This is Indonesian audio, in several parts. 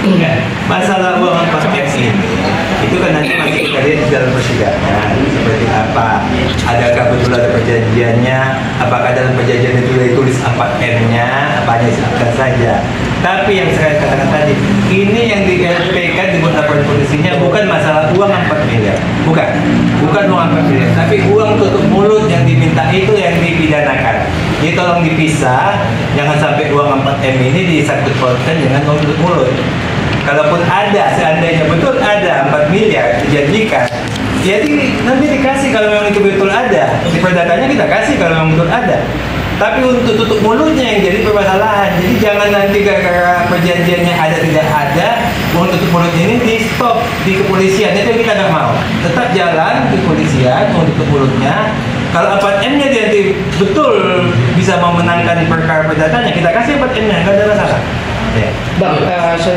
Enggak, masalah uang 4M ini itu kan nanti masih kita lihat di dalam persidangan seperti apa, adakah betul ada perjanjiannya, apakah dalam perjanjian itu ditulis 4M-nya, apa hanya silakan saja. Tapi yang saya katakan tadi, ini yang di LPK dibuat laporan polisinya bukan masalah uang 4 miliar, bukan uang 4 miliar, tapi uang tutup mulut yang diminta itu yang dipidanakan. Jadi tolong dipisah, jangan sampai uang 4M ini disangkut pautkan dengan uang tutup mulut. Kalaupun ada, seandainya betul ada 4 miliar dijanjikan, jadi nanti dikasih kalau memang itu betul ada. Di perdatanya kita kasih kalau memang betul ada. Tapi untuk tutup mulutnya yang jadi permasalahan. Jadi jangan nanti gara-gara perjanjiannya ada tidak ada, uang tutup mulut ini di stop di kepolisian. Itu yang kita nggak mau. Tetap jalan di kepolisian, uang tutup mulutnya. Kalau 4M-nya dia betul bisa memenangkan perkara perdatanya, kita kasih 4M-nya, nggak ada masalah. Ya. Bang,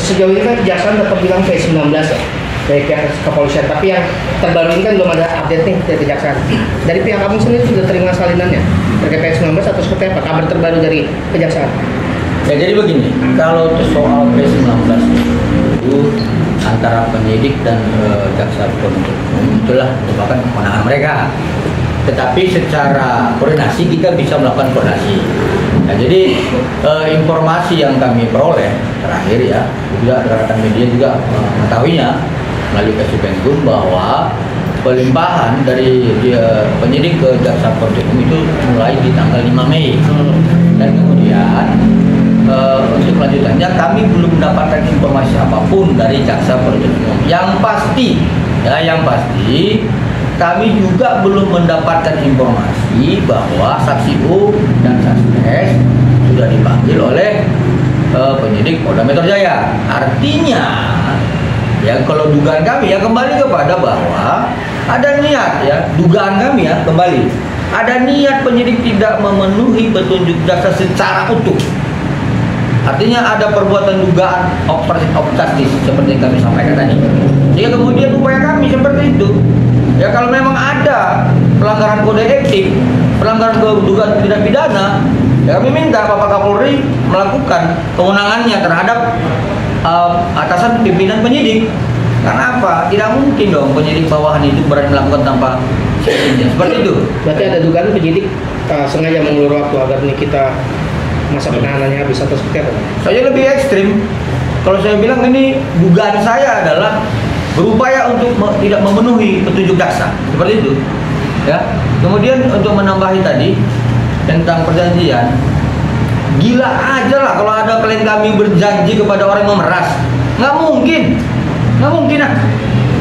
sejauh ini kan kejaksaan tetap bilang V19 ya dari pihak kepolisian, tapi yang terbaru ini kan belum ada update nih dari kejaksaan. Dari pihak kamu sendiri sudah terima salinannya terkait V19 atau seperti apa kabar terbaru dari kejaksaan? Ya jadi begini, kalau soal V19 itu antara penyidik dan jaksa penuntut umum itulah merupakan kewenangan mereka. Tetapi secara koordinasi kita bisa melakukan koordinasi. Nah, jadi informasi yang kami peroleh terakhir ya, juga rekan-rekan media juga mengetahuinya melalui Kasipenkum bahwa pelimpahan dari penyidik ke jaksa penuntut umum itu mulai di tanggal 5 Mei. Dan kemudian untuk kelanjutannya kami belum mendapatkan informasi apapun dari jaksa penuntut umum. Yang pasti kami juga belum mendapatkan informasi bahwa saksi U dan saksi S sudah dipanggil oleh penyidik Polda Metro Jaya. Artinya, ya kalau dugaan kami ya kembali kepada bahwa ada niat ya, dugaan kami ya kembali ada niat penyidik tidak memenuhi petunjuk jaksa secara utuh. Artinya ada perbuatan dugaan obstruction of justice seperti yang kami sampaikan tadi. Sehingga kemudian upaya kami seperti itu. Ya kalau memang ada pelanggaran kode etik, pelanggaran dugaan tindak pidana, ya kami minta Bapak Kapolri melakukan kewenangannya terhadap atasan pimpinan penyidik. Karena apa? Tidak mungkin dong penyidik bawahan itu berani melakukan tanpa seizin. Seperti itu. Berarti ada dugaan penyidik sengaja mengulur waktu agar nih kita masa penahanannya habis atau seperti apa? Saya lebih ekstrim. Kalau saya bilang ini dugaan saya adalah berupaya untuk tidak memenuhi petunjuk jaksa, seperti itu. Ya. Kemudian untuk menambahi tadi tentang perjanjian, gila aja lah kalau ada klien kami berjanji kepada orang yang memeras. Nggak mungkin ah.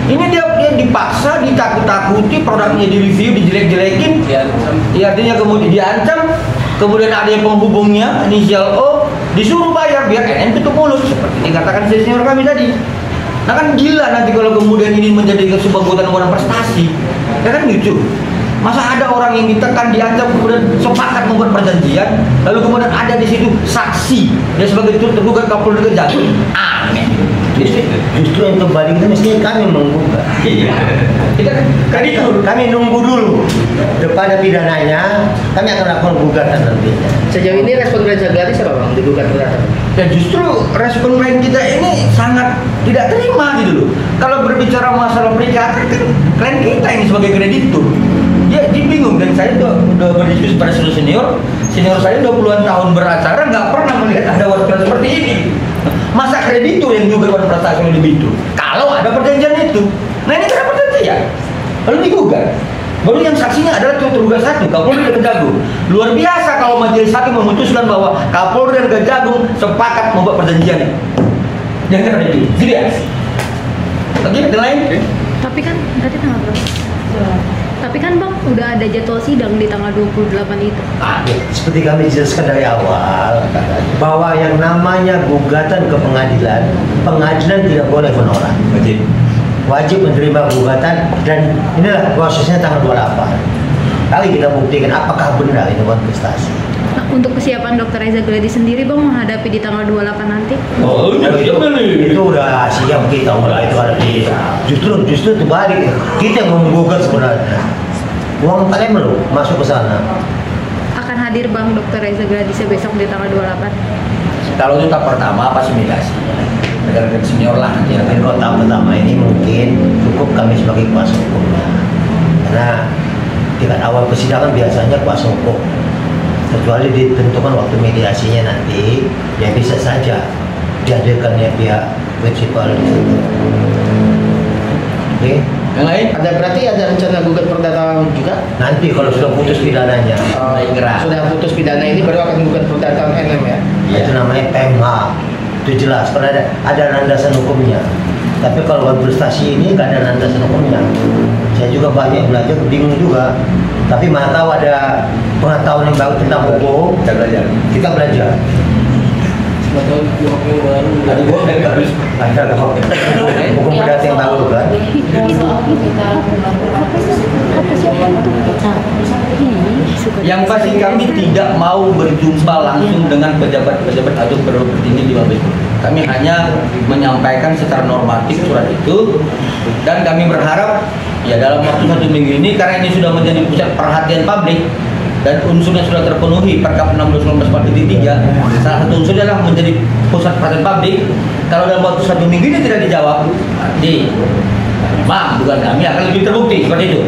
Ini dia dipaksa, ditakut-takuti, produknya direview, dijelek-jelekin. Ya, artinya kemudian diancam, kemudian ada yang penghubungnya, inisial O, disuruh bayar biar NN tutup mulut, seperti dikatakan senior kami tadi. Nah kan gila nanti kalau kemudian ini menjadi sebuah kebutuhan prestasi, ya kan lucu. Masa ada orang yang ditekan, diancam, kemudian sepakat membuat perjanjian, lalu kemudian ada di situ saksi, dia sebagai tergugat Kapolri Kejagung, aneh. Justru yang kembali itu mestinya kami menggugat. Iya. Kami nunggu dulu daripada pidananya, kami akan lakukan gugatan nantinya. Sejauh ini respon Reza Gladys apa bang digugat gugatan? Ya justru respon klien kita ini sangat tidak terima gitu loh. Kalau berbicara masalah perikatan kan klien kita ini sebagai kreditur, dia bingung. Dan saya udah berdiskusi pada seluruh senior saya 20-an tahun beracara nggak pernah melihat ada wawancara seperti ini. Masa kreditur yang juga pada prestasi lebih itu? Kalau ada perjanjian itu, nah ini kenapa perjanjian? Lalu digugat. Baru yang saksinya adalah tergugat satu, Kapolri dan Kejagung. Luar biasa kalau majelis hakim memutuskan bahwa Kapolri dan Kejagung sepakat membuat perjanjian. Yang karena itu, jadi ya. Lagi ada lain? Tapi kan tadi tanggal berapa? Tapi kan bang udah ada jadwal sidang di tanggal 28 itu. Seperti kami jelaskan dari awal, bahwa yang namanya gugatan ke pengadilan tidak boleh menolak. Wajib menerima gugatan, dan inilah prosesnya tanggal 28. Kali kita buktikan apakah benar ini kontestasi. Nah, untuk kesiapan Dr. Reza Gladys sendiri bang menghadapi di tanggal 28 nanti? Itu udah siap kita mulai itu ada di justru terbalik, kita yang menggugat sebenarnya. Uang kalian belum masuk ke sana. Akan hadir bang Dr. Reza Gladys besok di tanggal 28? Kalau itu tahap pertama pasti mitigasi. Negara senior lah nanti. Tapi kalau tahap pertama ini mungkin cukup kami sebagai kuasa hukumnya, karena tingkat awal persidangan biasanya kuasa hukum, kecuali ditentukan waktu mediasinya nanti, ya bisa saja dihadirkannya pihak prinsipal di situ. Oke. Yang lain? Berarti ada rencana gugat perdata juga? Nanti kalau sudah putus pidananya, Sudah putus pidana ini baru akan gugat perdata NM ya? itu namanya PMH. Itu jelas, karena ada landasan hukumnya. Tapi kalau frustasi ini nggak ada landasan hukumnya. Saya juga banyak belajar, bingung juga. Tapi mana tahu ada pengetahuan yang baru tentang hukum, Kita belajar. kita belajar. Betul, hukum baru. Ada hukum perdata yang baru kan. Yang pasti kami tidak mau berjumpa langsung dengan pejabat-pejabat atau petinggi di Mabes. Kami hanya menyampaikan secara normatif surat itu, dan kami berharap ya dalam waktu 1 minggu ini, karena ini sudah menjadi pusat perhatian publik dan unsurnya sudah terpenuhi Perkap 16/19 Part 3. Salah satu unsurnya adalah menjadi pusat perhatian publik. Kalau dalam waktu 1 minggu ini tidak dijawab, dugaan kami akan lebih terbukti seperti itu.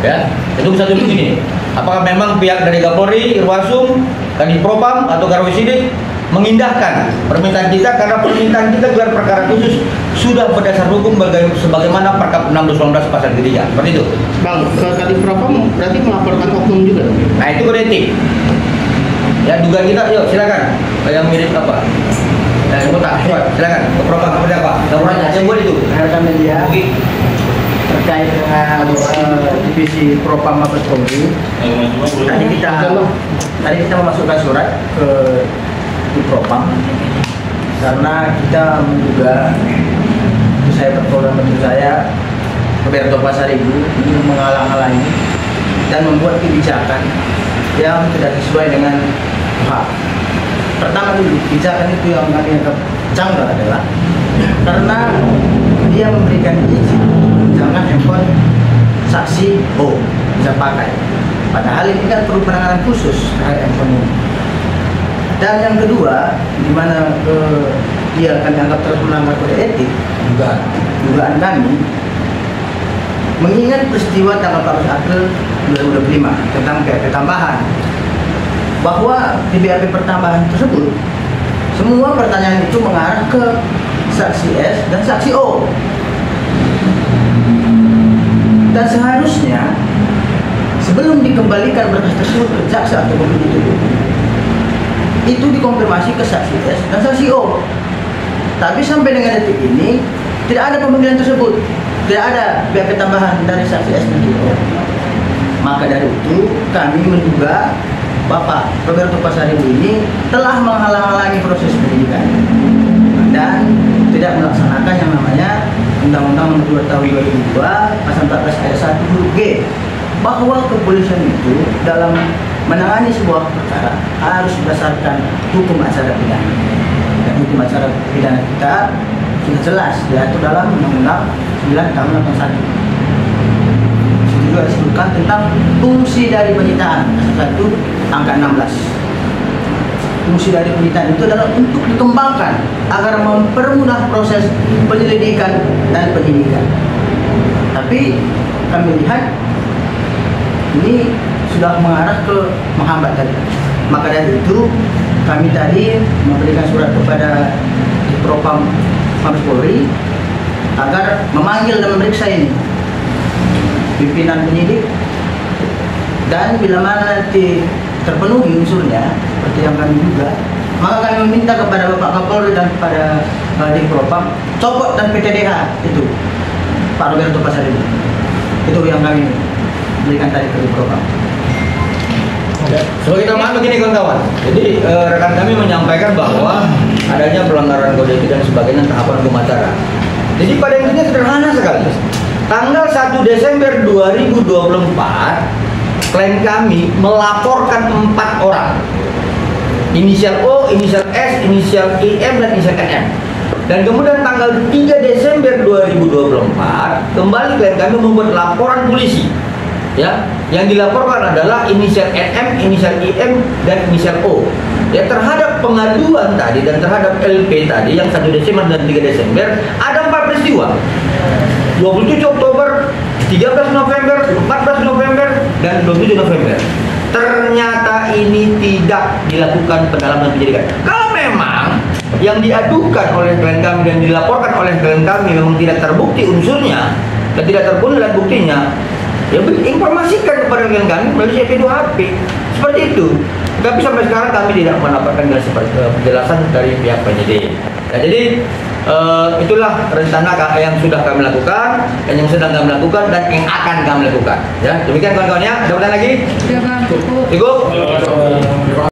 Ya, itu bisa dulu gini. Apakah memang pihak dari Kapolri, Irwasum, Kadif Propam atau Karwisidik mengindahkan permintaan kita, karena permintaan kita gelar perkara khusus sudah berdasar hukum sebagaimana Perkap 16/19 Pasal 3. Seperti itu. Bang, ke Kadif Propam berarti melaporkan oknum juga dong? Nah, itu kode etik. Ya, dugaan kita, yuk silakan. Yang mirip apa? Silakan. Ke Propam seperti apa? Laporannya yang buat itu. Rekan media terkait dengan divisi Propam Mabes Polri. Tadi kita memasukkan surat ke di Propam karena kita menduga, saya berkoordinasi dengan saya Roberto Pasaribu ingin menghalang-halangi dan membuat kebijakan yang tidak sesuai dengan hak. Pertama dulu, kebijakan itu yang kami anggap janggal adalah karena dia memberikan izin jangan handphone saksi O bisa pakai, padahal ini kan perlu penanganan khusus terhadap handphone ini. Dan yang kedua, di mana dia akan dianggap terus melanggar kode etik, dugaan kami mengingat peristiwa tanggal 14 April 2025 tentang BAP tambahan, bahwa di BAP pertambahan tersebut semua pertanyaan itu mengarah ke saksi S dan saksi O, dan seharusnya sebelum dikembalikan berkas tersebut ke jaksa atau penyidik itu dikonfirmasi ke saksi S dan saksi O. Tapi sampai dengan detik ini tidak ada pemanggilan tersebut, tidak ada BAP tambahan dari saksi S dan saksi O. Maka dari itu kami menduga Bapak Roberto Pasaribu ini telah menghalang-halangi proses penyidikan dan tidak melaksanakan yang namanya Undang-Undang Nomor 2 Tahun 2002 Pasal 14 Ayat 1 huruf G, bahwa kepolisian itu dalam menangani sebuah perkara harus berdasarkan hukum acara pidana. Dan hukum acara pidana kita sudah jelas diatur dalam Undang-Undang 9 Tahun 81. Itu juga disebutkan tentang fungsi dari penyitaan, pasal 1 angka 16. Fungsi dari penyitaan itu adalah untuk dikembangkan agar mempermudah proses penyelidikan dan penyidikan. Tapi kami lihat ini sudah mengarah ke menghambat tadi. Maka dari itu kami tadi memberikan surat kepada Propam Mabes Polri agar memanggil dan memeriksa ini pimpinan penyidik, dan bila mana nanti terpenuhi unsurnya seperti yang kami duga, maka kami meminta kepada Bapak Kapolri dan kepada di Propam copot dan PTDH itu Pak Roberto Pasaribu. Itu yang kami berikan tadi ke Propam. Sebagai tambahan begini kawan-kawan, jadi rekan kami menyampaikan bahwa adanya pelanggaran kode etik dan sebagainya tahapan hukum acara. Jadi pada intinya sederhana sekali. Tanggal 1 Desember 2024, klien kami melaporkan 4 orang, inisial O, inisial S, inisial IM, dan inisial NM. Dan kemudian tanggal 3 Desember 2024, kembali klien kami membuat laporan polisi ya, yang dilaporkan adalah inisial NM, inisial IM, dan inisial O. Ya, terhadap pengaduan tadi dan terhadap LP tadi yang 1 Desember dan 3 Desember ada 4 peristiwa. 27 Oktober, 13 November, 14 November, dan 27 November. Ternyata ini tidak dilakukan pendalaman penyidikan. Kalau memang yang diadukan oleh klien kami dan dilaporkan oleh klien kami memang tidak terbukti unsurnya dan tidak terpenuhi alat buktinya, ya informasikan kepada klien kami melalui CP2HP. Seperti itu. Tapi sampai sekarang kami tidak mendapatkan penjelasan dari pihak penyidik. Nah, jadi itulah rencana yang sudah kami lakukan dan yang sedang kami lakukan dan yang akan kami lakukan. Ya, demikian kawan-kawan ya. Ada pertanyaan lagi? Sudah Bang, cukup. Cukup?